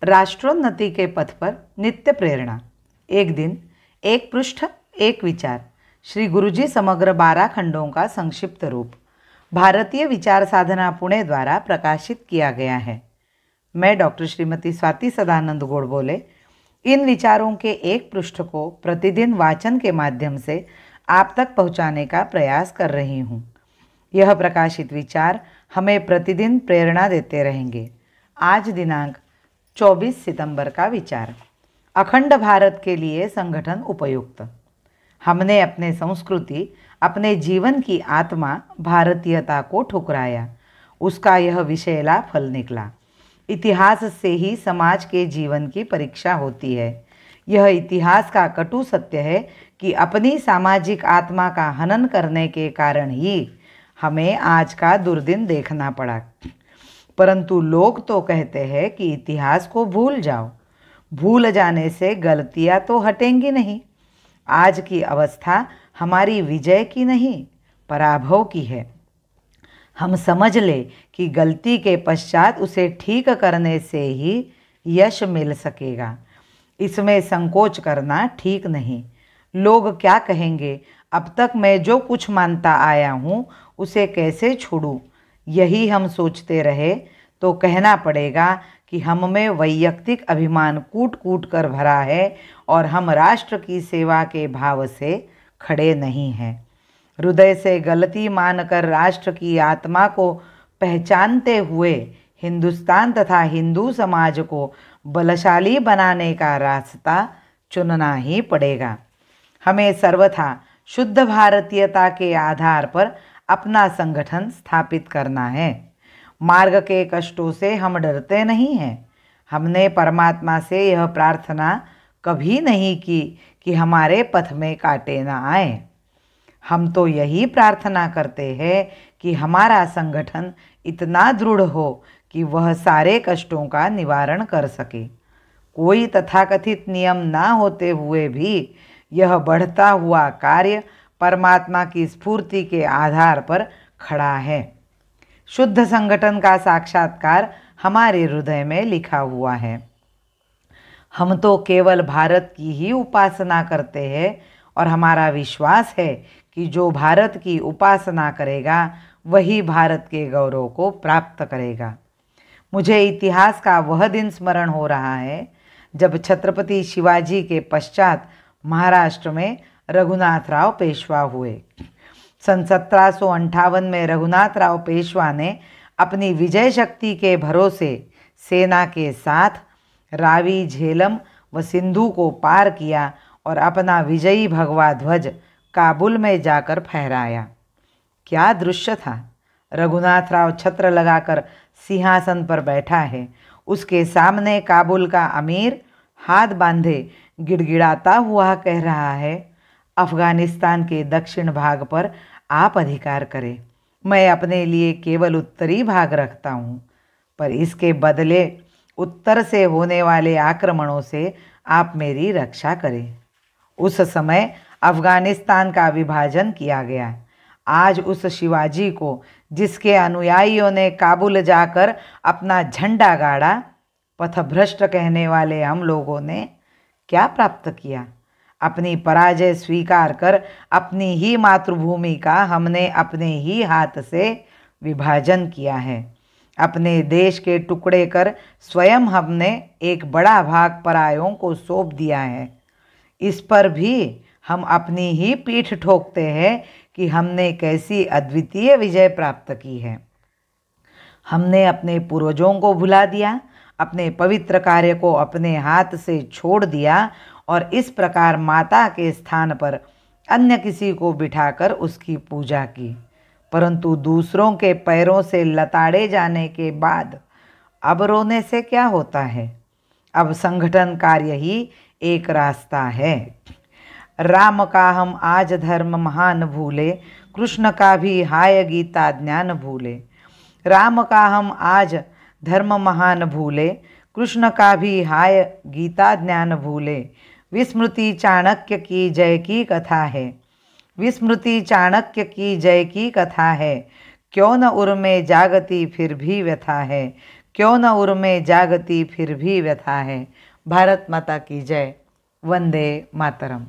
राष्ट्रोन्नति के पथ पर नित्य प्रेरणा। एक दिन, एक पृष्ठ, एक विचार। श्री गुरुजी समग्र 12 खंडों का संक्षिप्त रूप भारतीय विचार साधना पुणे द्वारा प्रकाशित किया गया है। मैं डॉक्टर श्रीमती स्वाति सदानंद गोडबोले इन विचारों के एक पृष्ठ को प्रतिदिन वाचन के माध्यम से आप तक पहुंचाने का प्रयास कर रही हूं। यह प्रकाशित विचार हमें प्रतिदिन प्रेरणा देते रहेंगे। आज दिनांक 24 सितंबर का विचार, अखंड भारत के लिए संगठन उपयुक्त। हमने अपने संस्कृति, अपने जीवन की आत्मा भारतीयता को ठुकराया। उसका यह विषैला फल निकला। इतिहास से ही समाज के जीवन की परीक्षा होती है। यह इतिहास का कटु सत्य है कि अपनी सामाजिक आत्मा का हनन करने के कारण ही हमें आज का दुर्दिन देखना पड़ा। परंतु लोग तो कहते हैं कि इतिहास को भूल जाओ। भूल जाने से गलतियां तो हटेंगी नहीं। आज की अवस्था हमारी विजय की नहीं, पराभव की है। हम समझ ले कि गलती के पश्चात उसे ठीक करने से ही यश मिल सकेगा। इसमें संकोच करना ठीक नहीं। लोग क्या कहेंगे, अब तक मैं जो कुछ मानता आया हूँ उसे कैसे छोड़ूं? यही हम सोचते रहे तो कहना पड़ेगा कि हम में वैयक्तिक अभिमान कूट कूट कर भरा है और हम राष्ट्र की सेवा के भाव से खड़े नहीं हैं। हृदय से गलती मानकर राष्ट्र की आत्मा को पहचानते हुए हिंदुस्तान तथा हिंदू समाज को बलशाली बनाने का रास्ता चुनना ही पड़ेगा। हमें सर्वथा शुद्ध भारतीयता के आधार पर अपना संगठन स्थापित करना है। मार्ग के कष्टों से हम डरते नहीं हैं। हमने परमात्मा से यह प्रार्थना कभी नहीं की कि हमारे पथ में कांटे न आए। हम तो यही प्रार्थना करते हैं कि हमारा संगठन इतना दृढ़ हो कि वह सारे कष्टों का निवारण कर सके। कोई तथाकथित नियम ना होते हुए भी यह बढ़ता हुआ कार्य परमात्मा की स्फूर्ति के आधार पर खड़ा है। शुद्ध संगठन का साक्षात्कार हमारे हृदय में लिखा हुआ है। हम तो केवल भारत की ही उपासना करते हैं और हमारा विश्वास है कि जो भारत की उपासना करेगा वही भारत के गौरव को प्राप्त करेगा। मुझे इतिहास का वह दिन स्मरण हो रहा है जब छत्रपति शिवाजी के पश्चात महाराष्ट्र में रघुनाथराव पेशवा हुए। सन 1758 में रघुनाथराव पेशवा ने अपनी विजय शक्ति के भरोसे सेना के साथ रावी, झेलम व सिंधु को पार किया और अपना विजयी भगवा ध्वज काबुल में जाकर फहराया। क्या दृश्य था! रघुनाथराव छत्र लगाकर सिंहासन पर बैठा है। उसके सामने काबुल का अमीर हाथ बांधे गिड़गिड़ाता हुआ कह रहा है, अफ़गानिस्तान के दक्षिण भाग पर आप अधिकार करें। मैं अपने लिए केवल उत्तरी भाग रखता हूँ, पर इसके बदले उत्तर से होने वाले आक्रमणों से आप मेरी रक्षा करें। उस समय अफ़गानिस्तान का विभाजन किया गया। आज उस शिवाजी को, जिसके अनुयायियों ने काबुल जाकर अपना झंडा गाड़ा, पथभ्रष्ट कहने वाले हम लोगों ने क्या प्राप्त किया? अपनी पराजय स्वीकार कर अपनी ही मातृभूमि का हमने अपने ही हाथ से विभाजन किया है। अपने देश के टुकड़े कर स्वयं हमने एक बड़ा भाग परायों को सौंप दिया है। इस पर भी हम अपनी ही पीठ ठोकते हैं कि हमने कैसी अद्वितीय विजय प्राप्त की है। हमने अपने पूर्वजों को भुला दिया, अपने पवित्र कार्य को अपने हाथ से छोड़ दिया और इस प्रकार माता के स्थान पर अन्य किसी को बिठाकर उसकी पूजा की। परंतु दूसरों के पैरों से लताड़े जाने के बाद अब रोने से क्या होता है? अब संगठन कार्य ही एक रास्ता है। राम का हम आज धर्म महान भूले, कृष्ण का भी हाय गीता ज्ञान भूले। राम का हम आज धर्म महान भूले, कृष्ण का भी हाय गीता ज्ञान भूले। विस्मृति चाणक्य की जय की कथा है, विस्मृति चाणक्य की जय की कथा है। क्यों न उर्मे जागती फिर भी व्यथा है, क्यों न उर्मे जागती फिर भी व्यथा है। भारत माता की जय। वंदे मातरम।